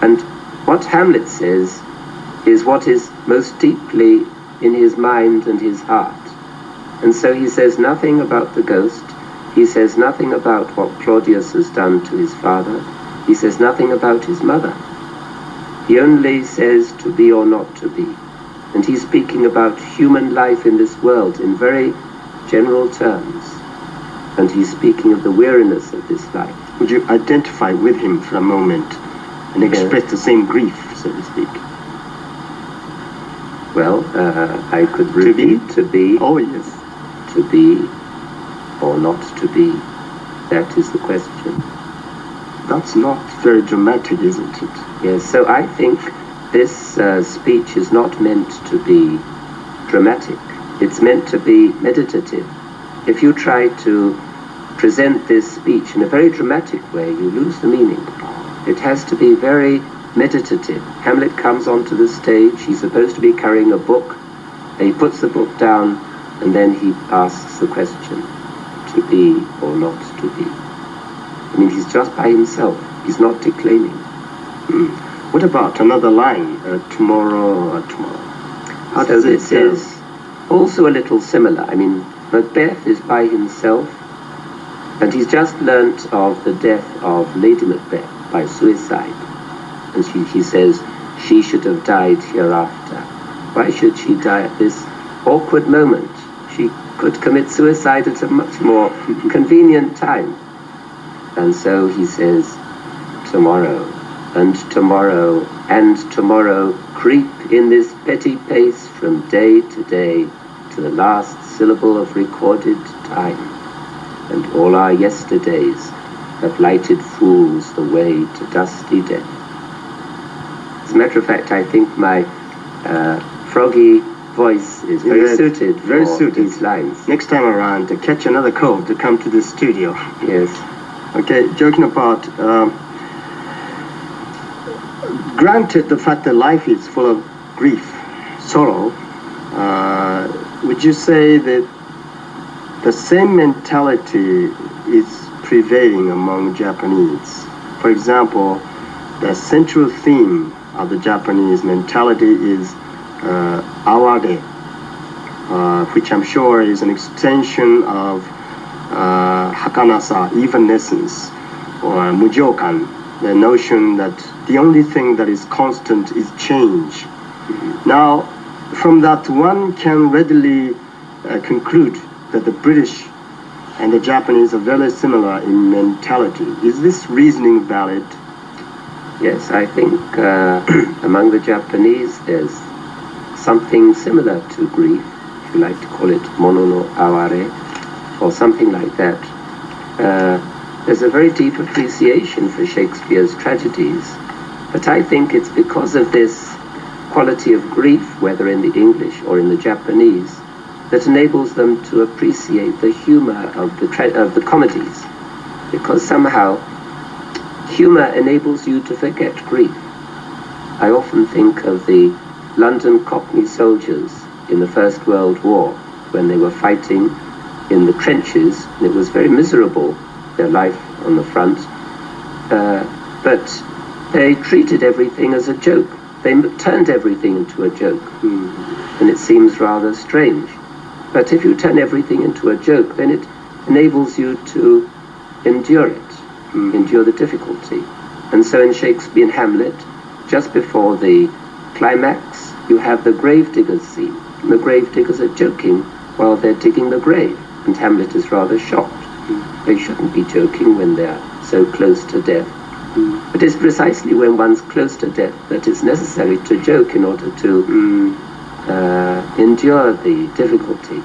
Speaker 3: and what Hamlet says is what is most deeply in his mind and his heart. And so he says nothing about the ghost, he says nothing about what Claudius has done to his father, he says nothing about his mother. He only says to be or not to be. And he's speaking about human life in this world in very general terms. And he's speaking of the weariness of this life.
Speaker 1: Would you identify with him for a moment and express the same grief, so to speak?
Speaker 3: Well, I could repeat to be.
Speaker 1: Oh, yes.
Speaker 3: To be or not to be. That is the question.
Speaker 1: That's not very dramatic, isn't it?
Speaker 3: Yes, so I think this speech is not meant to be dramatic. It's meant to be meditative. If you try to present this speech in a very dramatic way, you lose the meaning. It has to be very meditative. Hamlet comes onto the stage, he's supposed to be carrying a book, and he puts the book down, and then he asks the question, to be or not to be. I mean, he's just by himself, he's not declaiming.
Speaker 1: What about another line, tomorrow or tomorrow? How does it
Speaker 3: This is also a little similar. I mean, Macbeth is by himself, and he's just learnt of the death of Lady Macbeth by suicide. And he says, she should have died hereafter. Why should she die at this awkward moment? She could commit suicide at a much more convenient time. And so he says, tomorrow, and tomorrow, and tomorrow, creep in this petty pace from day to day to the last syllable of recorded time. And all our yesterdays have lighted fools the way to dusty death. As a matter of fact, I think my froggy voice is very suited for these lines.
Speaker 1: Next time around, to catch another cold to come to the studio.
Speaker 3: Yes.
Speaker 1: Okay, joking apart, granted the fact that life is full of grief, sorrow, would you say that the same mentality is prevailing among Japanese? For example, the central theme of the Japanese mentality is aware, which I'm sure is an extension of hakanasa, evenness, or mujokan, the notion that the only thing that is constant is change. Now, from that one can readily conclude that the British and the Japanese are very similar in mentality. Is this reasoning valid?
Speaker 3: Yes, I think among the Japanese there's something similar to grief, if you like to call it mono no aware, or something like that. There's a very deep appreciation for Shakespeare's tragedies, but I think it's because of this quality of grief, whether in the English or in the Japanese, that enables them to appreciate the humor of the comedies, because somehow humor enables you to forget grief. I often think of the London Cockney soldiers in the First World War when they were fighting in the trenches, and it was very miserable, their life on the front, but they treated everything as a joke. They turned everything into a joke, and it seems rather strange. But if you turn everything into a joke, then it enables you to endure it, endure the difficulty. And so in Shakespearean Hamlet, just before the climax, you have the gravediggers scene. And the gravediggers are joking while they're digging the grave, and Hamlet is rather shocked. They shouldn't be joking when they're so close to death. But it's precisely when one's close to death that it's necessary to joke in order to endure the difficulty.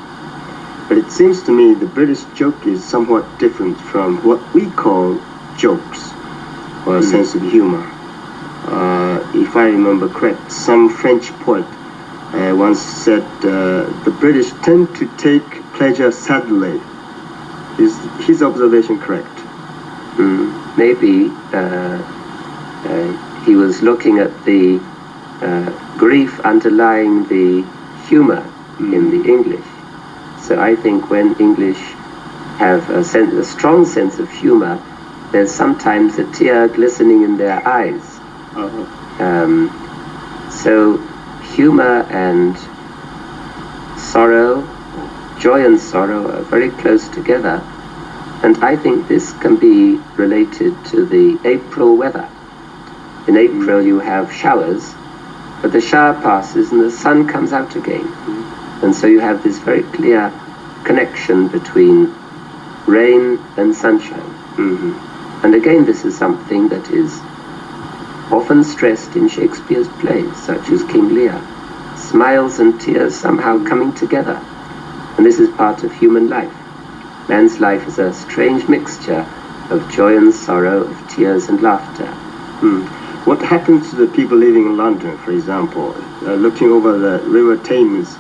Speaker 1: But it seems to me the British joke is somewhat different from what we call jokes, or a sense of humor. If I remember correct, some French poet once said the British tend to take pleasure sadly. Is his observation correct?
Speaker 3: Maybe he was looking at the grief underlying the humor in the English. So I think when English have a strong sense of humor, there's sometimes a tear glistening in their eyes. So humor and sorrow, joy and sorrow are very close together. And I think this can be related to the April weather. In April you have showers, but the shower passes and the sun comes out again. And so you have this very clear connection between rain and sunshine. And again, this is something that is often stressed in Shakespeare's plays, such as King Lear. Smiles and tears somehow coming together. And this is part of human life. Man's life is a strange mixture of joy and sorrow, of tears and laughter.
Speaker 1: What happens to the people living in London, for example, looking over the River Thames?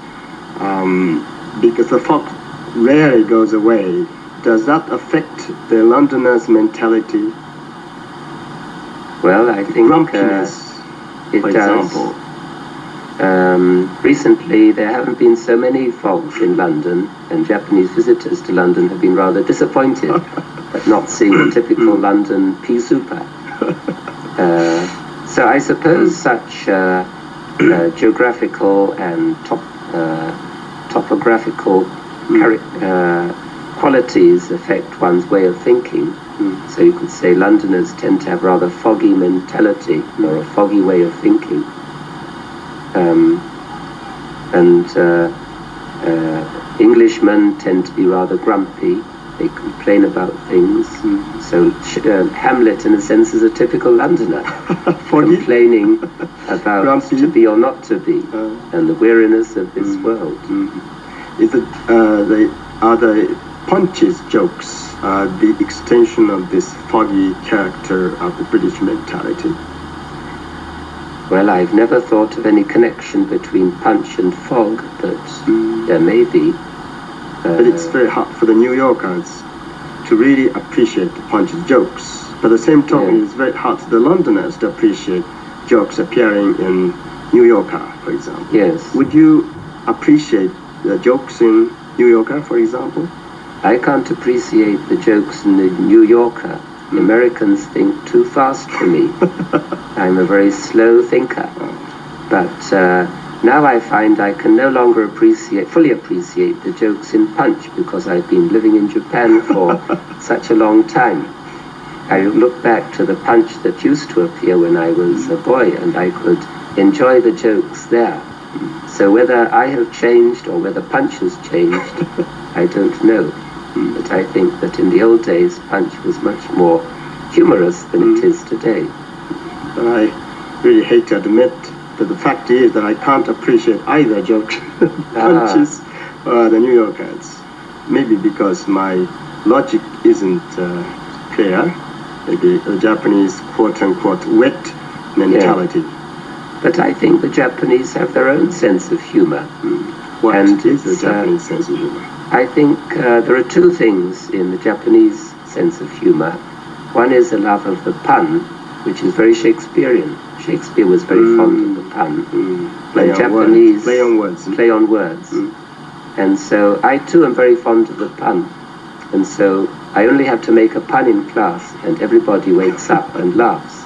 Speaker 1: because the fog rarely goes away, does that affect the Londoner's mentality?
Speaker 3: Well, I think
Speaker 1: grumpiness,
Speaker 3: it
Speaker 1: for
Speaker 3: does.
Speaker 1: example.
Speaker 3: Recently, there haven't been so many fogs in London, and Japanese visitors to London have been rather disappointed at not seeing a typical London pea souper. So I suppose such geographical and topographical qualities affect one's way of thinking. So you could say Londoners tend to have rather foggy mentality or a foggy way of thinking. Englishmen tend to be rather grumpy. They complain about things. So Hamlet, in a sense, is a typical Londoner, complaining about grumpy, to be or not to be, and the weariness of this world.
Speaker 1: Is it are the punches jokes the extension of this foggy character of the British mentality?
Speaker 3: Well, I've never thought of any connection between punch and fog, but there may be.
Speaker 1: But it's very hard for the New Yorkers to really appreciate the punch jokes. But at the same time, it's very hard for the Londoners to appreciate jokes appearing in New Yorker, for example.
Speaker 3: Yes.
Speaker 1: Would you appreciate the jokes in New Yorker, for example?
Speaker 3: I can't appreciate the jokes in the New Yorker. The Americans think too fast for me. I'm a very slow thinker. But now I find I can no longer fully appreciate the jokes in Punch because I've been living in Japan for such a long time. I look back to the Punch that used to appear when I was a boy, and I could enjoy the jokes there. So whether I have changed or whether Punch has changed, I don't know. But I think that in the old days, Punch was much more humorous than it is today.
Speaker 1: But I really hate to admit that the fact is that I can't appreciate either joke, Punches or the New Yorkers. Maybe because my logic isn't clear. Maybe the Japanese quote-unquote wet mentality.
Speaker 3: Yeah. But I think the Japanese have their own sense of humor.
Speaker 1: What is the Japanese sense of humor?
Speaker 3: I think there are two things in the Japanese sense of humor. One is a love of the pun, which is very Shakespearean. Shakespeare was very fond of the pun.
Speaker 1: Play on words.
Speaker 3: And so I too am very fond of the pun. And so I only have to make a pun in class and everybody wakes up and laughs.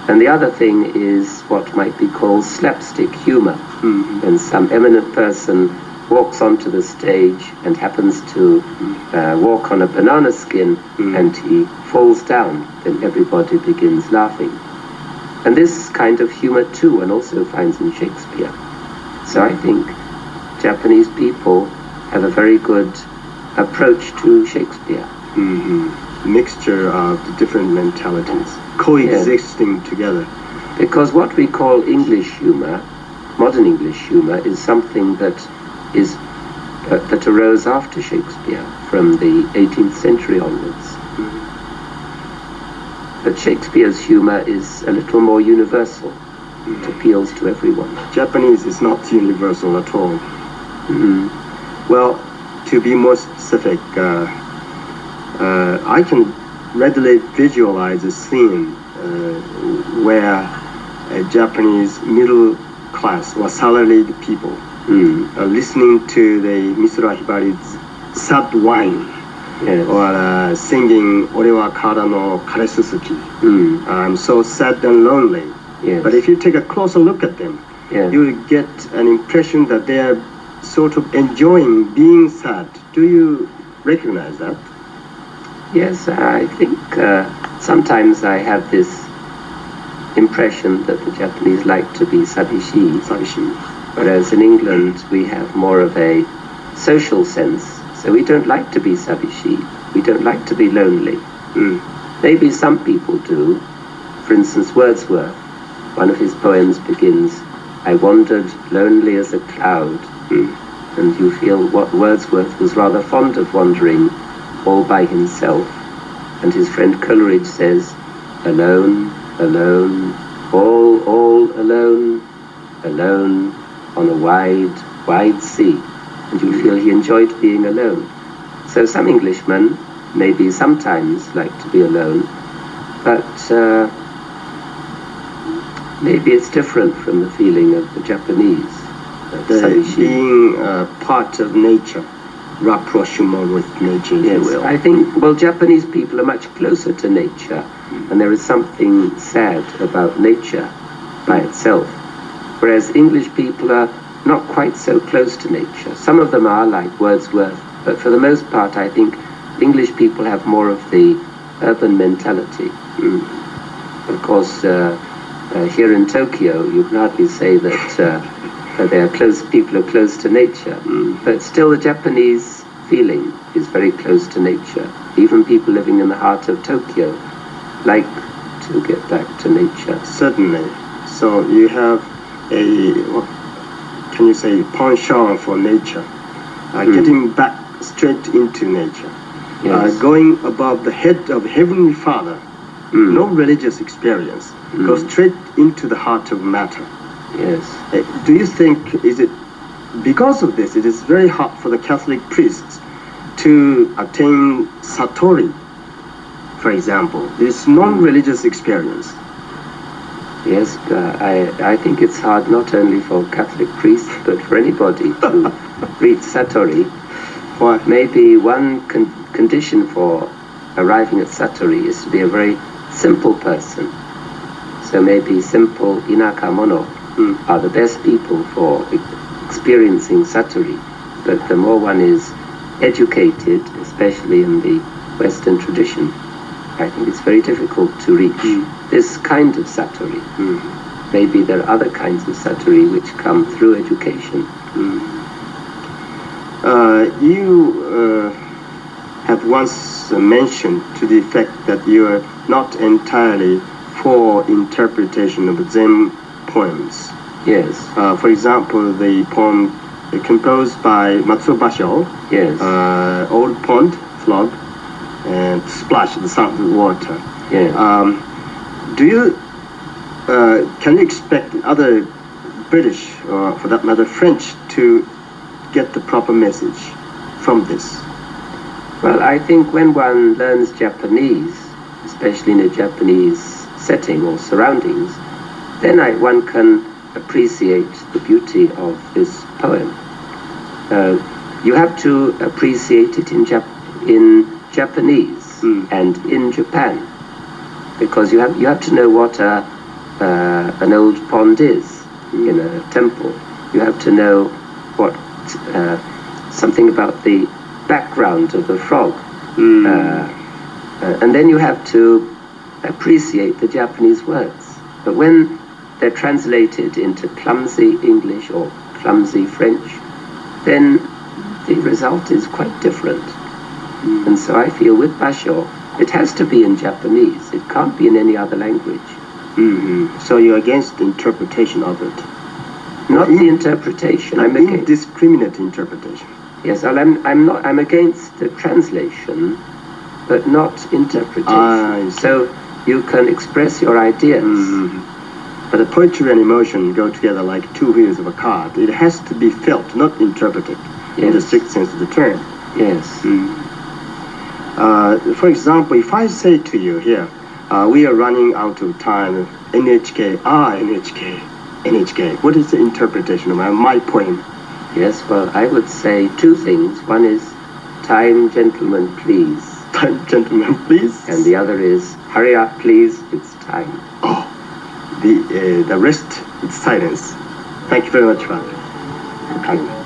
Speaker 3: And the other thing is what might be called slapstick humor. When some eminent person walks onto the stage and happens to walk on a banana skin and he falls down, then everybody begins laughing. And this kind of humor too one also finds in Shakespeare. So I think Japanese people have a very good approach to Shakespeare.
Speaker 1: Mixture of the different mentalities coexisting together.
Speaker 3: Because what we call English humor, modern English humor, is something that that arose after Shakespeare, from the 18th century onwards. But Shakespeare's humor is a little more universal. It appeals to everyone.
Speaker 1: Japanese is not universal at all. Well, to be more specific, I can readily visualize a scene where a Japanese middle class or salaried people listening to the Misura Hibari's sad whine, or singing Ore kara no kare susuki. I'm so sad and lonely. But if you take a closer look at them, you will get an impression that they are sort of enjoying being sad. Do you recognize that?
Speaker 3: Yes, I think sometimes I have this impression that the Japanese like to be sabishi. Whereas in England we have more of a social sense, so we don't like to be sabishi, we don't like to be lonely. Maybe some people do. For instance, Wordsworth, one of his poems begins, I wandered lonely as a cloud, and you feel what Wordsworth was rather fond of wandering all by himself, and his friend Coleridge says, alone, alone, all alone, alone, on a wide, wide sea, and you feel he enjoyed being alone. So some Englishmen maybe sometimes like to be alone, but maybe it's different from the feeling of the Japanese.
Speaker 1: Being part of nature, rapprochement with nature, if you will.
Speaker 3: I think, well, Japanese people are much closer to nature, and there is something sad about nature by itself, whereas English people are not quite so close to nature. Some of them are, like Wordsworth, but for the most part, I think English people have more of the urban mentality. Of course, here in Tokyo, you can hardly say that people are close to nature, but still the Japanese feeling is very close to nature. Even people living in the heart of Tokyo like to get back to nature.
Speaker 1: Certainly. So you have a, what can you say, penchant for nature, getting back straight into nature, going above the head of Heavenly Father, no religious experience, go straight into the heart of matter.
Speaker 3: Yes.
Speaker 1: Do you think, is it because of this, it is very hard for the Catholic priests to attain Satori, for example, this non-religious experience?
Speaker 3: Yes, I think it's hard not only for Catholic priests, but for anybody to reach Satori.
Speaker 1: Why?
Speaker 3: Maybe one condition for arriving at Satori is to be a very simple person. So maybe simple inakamono are the best people for experiencing Satori. But the more one is educated, especially in the Western tradition, I think it's very difficult to reach this kind of Satori. Maybe there are other kinds of Satori which come through education.
Speaker 1: You have once mentioned to the effect that you are not entirely for interpretation of Zen poems.
Speaker 3: Yes.
Speaker 1: For example, the poem composed by Matsuo.
Speaker 3: Yes.
Speaker 1: Old Pond, Flog, and Splash, the sound of water.
Speaker 3: Yes.
Speaker 1: Can you expect other British, or for that matter French, to get the proper message from this?
Speaker 3: Well, I think when one learns Japanese, especially in a Japanese setting or surroundings, then one can appreciate the beauty of this poem. You have to appreciate it in Japanese and in Japan, because you have to know what an old pond is in a temple. You have to know what something about the background of the frog, and then you have to appreciate the Japanese words. But when they're translated into clumsy English or clumsy French, then the result is quite different. And so I feel with Basho, it has to be in Japanese. It can't be in any other language.
Speaker 1: So you're against the interpretation of it?
Speaker 3: Not the interpretation. I'm against
Speaker 1: indiscriminate interpretation.
Speaker 3: Yes, well, I'm against the translation, but not interpretation. So you can express your ideas.
Speaker 1: But the poetry and emotion go together like two wheels of a car. It has to be felt, not interpreted, in the strict sense of the term.
Speaker 3: Yes.
Speaker 1: For example, if I say to you here, we are running out of time, NHK, NHK. What is the interpretation of my poem?
Speaker 3: Yes, well, I would say two things. One is, time, gentlemen, please.
Speaker 1: Time, gentlemen, please.
Speaker 3: And the other is, hurry up, please, it's time.
Speaker 1: Oh, the rest is silence. Thank you very much, Father, for coming.